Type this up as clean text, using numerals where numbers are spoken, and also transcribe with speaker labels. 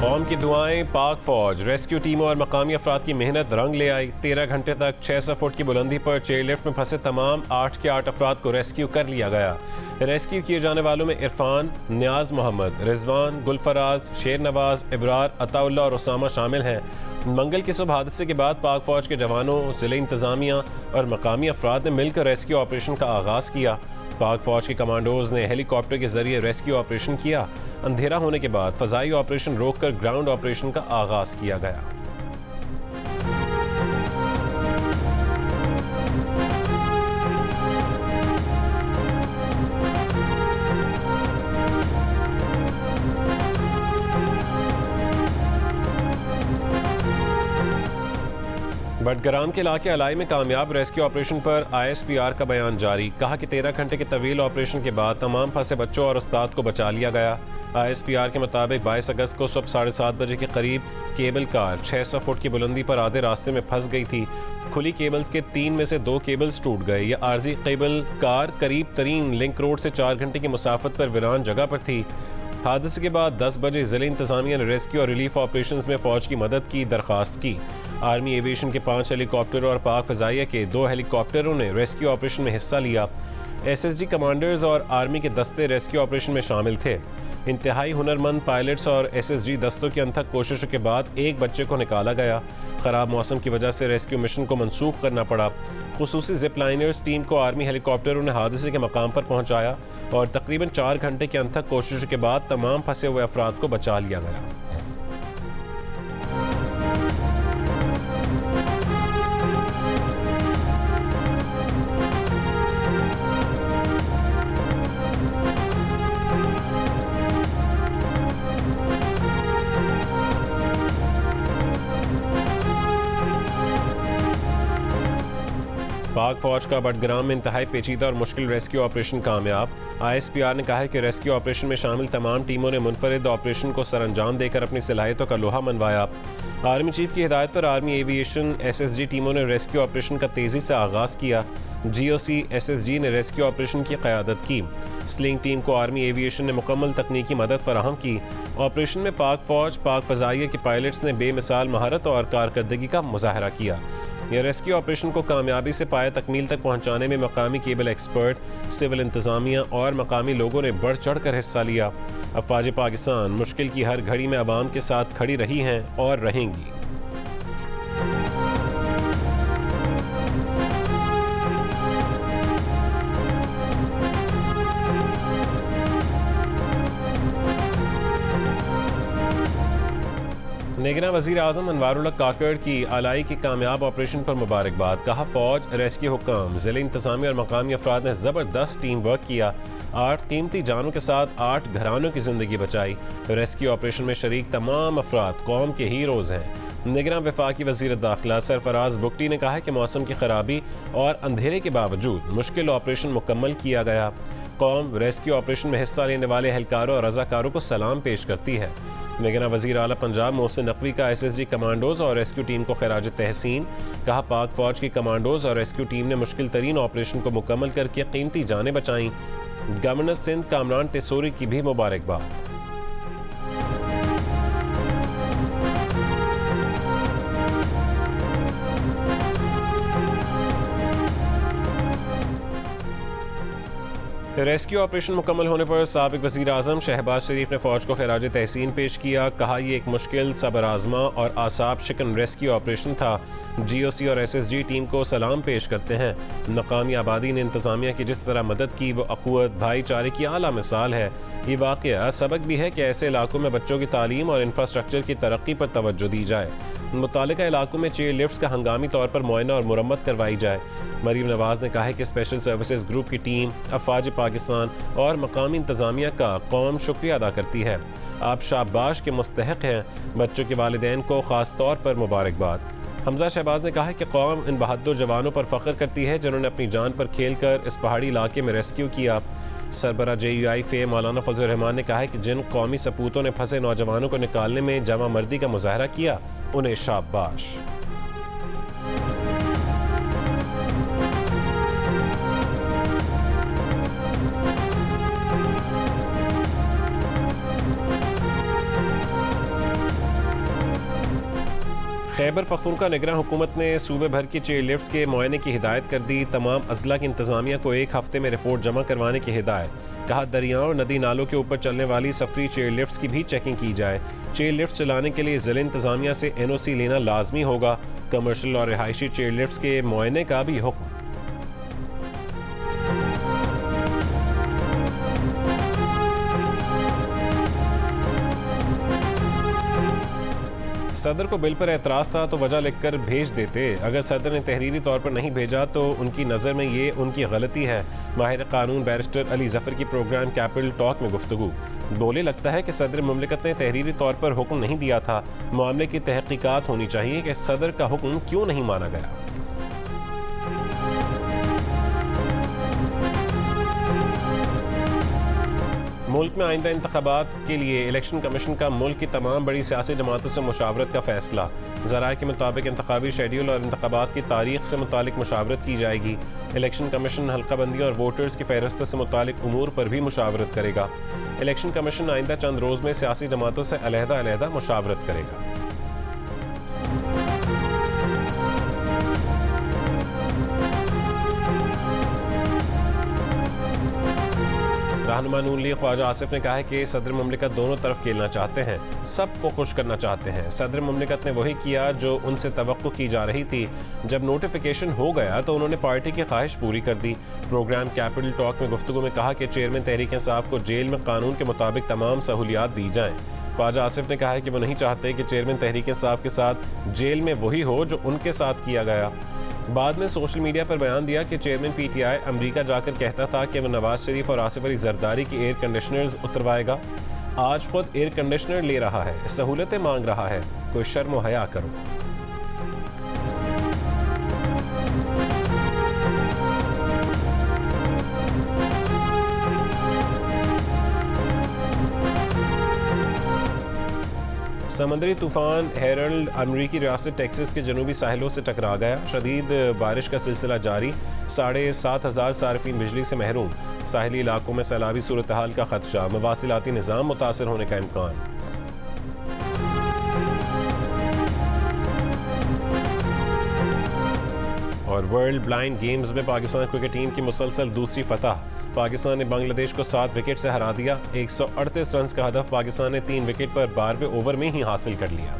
Speaker 1: कौम की दुआएं, पाक फौज, रेस्क्यू टीमों और मकामी अफराद की मेहनत रंग ले आई। 13 घंटे तक 600 फुट की बुलंदी पर चेयरलिफ्ट में फंसे तमाम 8 के 8 अफराद को रेस्क्यू कर लिया गया। रेस्क्यू किए जाने वालों में इरफान, नियाज मोहम्मद, रिजवान, गुलफराज, शेर नवाज, इब्रार, अताउल्ला और उसामा शामिल हैं। मंगल की सुबह हादसे के बाद पाक फौज के जवानों, जिले इंतजामिया और मकामी अफराद ने मिलकर रेस्क्यू ऑपरेशन का आगाज़ किया। पाक फौज के कमांडोज ने हेलीकॉप्टर के जरिए रेस्क्यू ऑपरेशन किया। अंधेरा होने के बाद फजाई ऑपरेशन रोककर ग्राउंड ऑपरेशन का आगाज किया गया। बडग्राम के इलाके अलाई में कामयाब रेस्क्यू ऑपरेशन पर ISPR का बयान जारी। कहा कि 13 घंटे के तवील ऑपरेशन के बाद तमाम फंसे बच्चों और उस्ताद को बचा लिया गया। ISPR के मुताबिक 22 अगस्त को सुबह 7:30 बजे के करीब केबल कार 600 फुट की बुलंदी पर आधे रास्ते में फंस गई थी। खुली केबल्स के 3 में से 2 केबल्स टूट गए। यह आर्जी केबल कार करीब तरीन लिंक रोड से 4 घंटे की मुसाफत पर वीरान जगह पर थी। हादसे के बाद 10 बजे जिले इंतजामिया ने रेस्क्यू और रिलीफ ऑपरेशंस में फौज की मदद की दरख्वास्त की। आर्मी एविएशन के 5 हेलीकॉप्टर और पाक फजाइया के 2 हेलीकॉप्टरों ने रेस्क्यू ऑपरेशन में हिस्सा लिया। SSG कमांडर्स और आर्मी के दस्ते रेस्क्यू ऑपरेशन में शामिल थे। इंतहाई हुनरमंद पायलट्स और SSG दस्तों की अनथक कोशिशों के बाद एक बच्चे को निकाला गया। ख़राब मौसम की वजह से रेस्क्यू मिशन को मनसूख करना पड़ा। खुसूसी जिप लाइनर्स टीम को आर्मी हेलीकॉप्टरों ने हादसे के मकाम पर पहुंचाया और तकरीबन 4 घंटे की अनथक कोशिशों के बाद तमाम फंसे हुए अफराद को बचा लिया गया। पाक फौज का बडग्राम में इंतहाई पेचीदा और मुश्किल रेस्क्यू ऑपरेशन कामयाब। ISPR ने कहा है कि रेस्क्यू ऑपरेशन में शामिल तमाम टीमों ने मुनफरिद ऑपरेशन को सरअंजाम देकर अपनी सलाहियतों का लोहा मनवाया। आर्मी चीफ की हिदायत पर आर्मी एविएशन SSG टीमों ने रेस्क्यू ऑपरेशन का तेज़ी से आगाज़ किया। GOC SSG ने रेस्क्यू ऑपरेशन की क़यादत की। स्लिंग टीम को आर्मी एविएशन ने मुकम्मल तकनीकी मदद फराहम की। ऑपरेशन में पाक फौज, पाक फजाइया के पायलट्स ने बेमिसाल महारत और कारकर्दगी का मुजाहरा किया। यह रेस्क्यू ऑपरेशन को कामयाबी से पाया तकमील तक पहुंचाने में मकामी केबल एक्सपर्ट, सिविल इंतजामिया और मकामी लोगों ने बढ़ चढ़ कर हिस्सा लिया। अफवाज पाकिस्तान मुश्किल की हर घड़ी में अवाम के साथ खड़ी रही हैं और रहेंगी। निगरान वज़ीर आज़म अनवारुल्लाह काकड़ की अलाई के कामयाब ऑपरेशन पर मुबारकबाद। कहा फौज, रेस्क्यू हुक्म, ज़िले इंतज़ामी और मकामी अफराद ने ज़बरदस्त टीम वर्क किया। 8 कीमती जानों के साथ 8 घरानों की ज़िंदगी बचाई। रेस्क्यू ऑपरेशन में शरीक तमाम अफराद कौम के हीरोज़ हैं। निगरान वफाकी वज़ीर दाखिला सरफराज बुगटी ने कहा कि मौसम की खराबी और अंधेरे के बावजूद मुश्किल ऑपरेशन मुकम्मल किया गया। कौम रेस्क्यू ऑपरेशन में हिस्सा लेने वाले एहलकारों और रज़ाकारों को सलाम पेश करती है। निगरान वज़ीर आला पंजाब मोहसिन नकवी का SSG कमांडोज और रेस्क्यू टीम को खैराज तहसीन। कहा पाक फौज की कमांडोज और रेस्क्यू टीम ने मुश्किल तरीन ऑपरेशन को मुकम्मल करके कीमती जानें बचाईं। गवर्नर सिंध कामरान टेसोरी की भी मुबारकबाद। रेस्क्यू ऑपरेशन मुकम्मल होने पर साबिक वज़ीर आज़म शहबाज शरीफ ने फ़ौज को खैराज तहसीन पेश किया। कहा यह एक मुश्किल, सबर आज़मा और आसाब शिकन रेस्क्यू ऑपरेशन था। GOC और SSG टीम को सलाम पेश करते हैं। मकामी आबादी ने इंतज़ामिया की जिस तरह मदद की वो अख़ुवत, भाईचारे की आला मिसाल है। ये वाक़या सबक भी है कि ऐसे इलाकों में बच्चों की तालीम और इंफ्रास्ट्रक्चर की तरक्की पर तवज्जो दी जाए। मुतालिका इलाकों में चेयर लिफ्ट्स का हंगामी तौर पर मुआयना और मुरम्मत करवाई जाए। मरीम नवाज ने कहा है कि स्पेशल सर्विसेज ग्रुप की टीम, अफवाज पाकिस्तान और मकामी इंतज़ामिया का कौम शुक्रिया अदा करती है। आप शाबाश के मुस्तहक हैं। बच्चों के वालिदैन को ख़ास तौर पर मुबारकबाद। हमजा शहबाज ने कहा है कि कौम इन बहादुर जवानों पर फ़ख्र करती है जिन्होंने अपनी जान पर खेल कर इस पहाड़ी इलाके में रेस्क्यू किया। सरबरा JUI फ़े मौलाना फजल रहमान ने कहा है कि जिन कौमी सपूतों ने फंसे नौजवानों को निकालने में जमा मर्दी का मुजाहरा किया, उन्हें शाबाश। खैबर पख्तूनख्वा निगरान हुकूमत ने सूबे भर की चेयर लिफ्ट्स के मुआयने की हिदायत कर दी। तमाम अजला की इंतजामिया को एक हफ्ते में रिपोर्ट जमा करवाने की हिदायत। कहा दरियाओं और नदी नालों के ऊपर चलने वाली सफरी चेयर लिफ्ट्स की भी चेकिंग की जाए। चेयर लिफ्ट चलाने के लिए ज़िला इंतजामिया से NOC लेना लाजमी होगा। कमर्शियल और रिहायशी चेयर लिफ्ट्स के मुआयने का भी हुक्म। सदर को बिल पर एतराज़ था तो वजह लिखकर भेज देते। अगर सदर ने तहरीरी तौर पर नहीं भेजा तो उनकी नज़र में ये उनकी गलती है। माहिर कानून बैरिस्टर अली जफर की प्रोग्राम कैपिटल टॉक में गुफ्तगू। बोले लगता है कि सदर मुमलिकत ने तहरीरी तौर पर हुक्म नहीं दिया था। मामले की तहकीकात होनी चाहिए कि सदर का हुक्म क्यों नहीं माना गया। मुल्क में आइंदा इंतखाबात के लिए इलेक्शन कमीशन का मुल्क की तमाम बड़ी सियासी जमातों से मुशावरत का फैसला। ज़राए के मुताबिक इंतखाबी शेड्यूल और इंतखाबात की तारीख से मुतालिक मुशावरत की जाएगी। इलेक्शन कमीशन हल्काबंदी और वोटर्स की फहरिस्त से मुतालिक उमूर पर भी मुशावरत करेगा। इलेक्शन कमीशन आइंदा चंद रोज़ में सियासी जमातों से अलहदा मुशावरत करेगा। रहनुमा नून लीग ख्वाजा आसिफ ने कहा है कि सदर मुमलिकत दोनों तरफ खेलना चाहते हैं, सबको खुश करना चाहते हैं। सदर मुमलिकत ने वही किया जो उनसे तवक्को की जा रही थी। जब नोटिफिकेशन हो गया तो उन्होंने पार्टी की ख्वाहिश पूरी कर दी। प्रोग्राम कैपिटल टॉक में गुफ्तगू में कहा कि चेयरमैन तहरीक इंसाफ को जेल में कानून के मुताबिक तमाम सहूलियात दी जाएं। ख्वाजा आसिफ ने कहा है कि वो नहीं चाहते कि चेयरमैन तहरीक इंसाफ के साथ जेल में वही हो जो उनके साथ किया गया। बाद में सोशल मीडिया पर बयान दिया कि चेयरमैन PTI अमेरिका जाकर कहता था कि वह नवाज शरीफ और आसिफ अली जरदारी की एयर कंडीशनर्स उतरवाएगा। आज खुद एयर कंडीशनर ले रहा है, सहूलतें मांग रहा है। कोई शर्म व हया करो। समंदरी तूफान हेरल्ड अमरीकी रियासत टेक्सास के जनूबी साहिलों से टकरा गया। शदीद बारिश का सिलसिला जारी। 7,500 सार्फिन बिजली से महरूम। साहिली इलाकों में सैलाबी सूरत हाल का खदशा। मवासिलाती निज़ाम मुतासर होने का इम्कान। और वर्ल्ड ब्लाइंड गेम्स में पाकिस्तान क्रिकेट टीम की मुसलसल दूसरी फतह। पाकिस्तान ने बांग्लादेश को 7 विकेट से हरा दिया। 138 रन का हदफ पाकिस्तान ने 3 विकेट पर 12वें ओवर में ही हासिल कर लिया।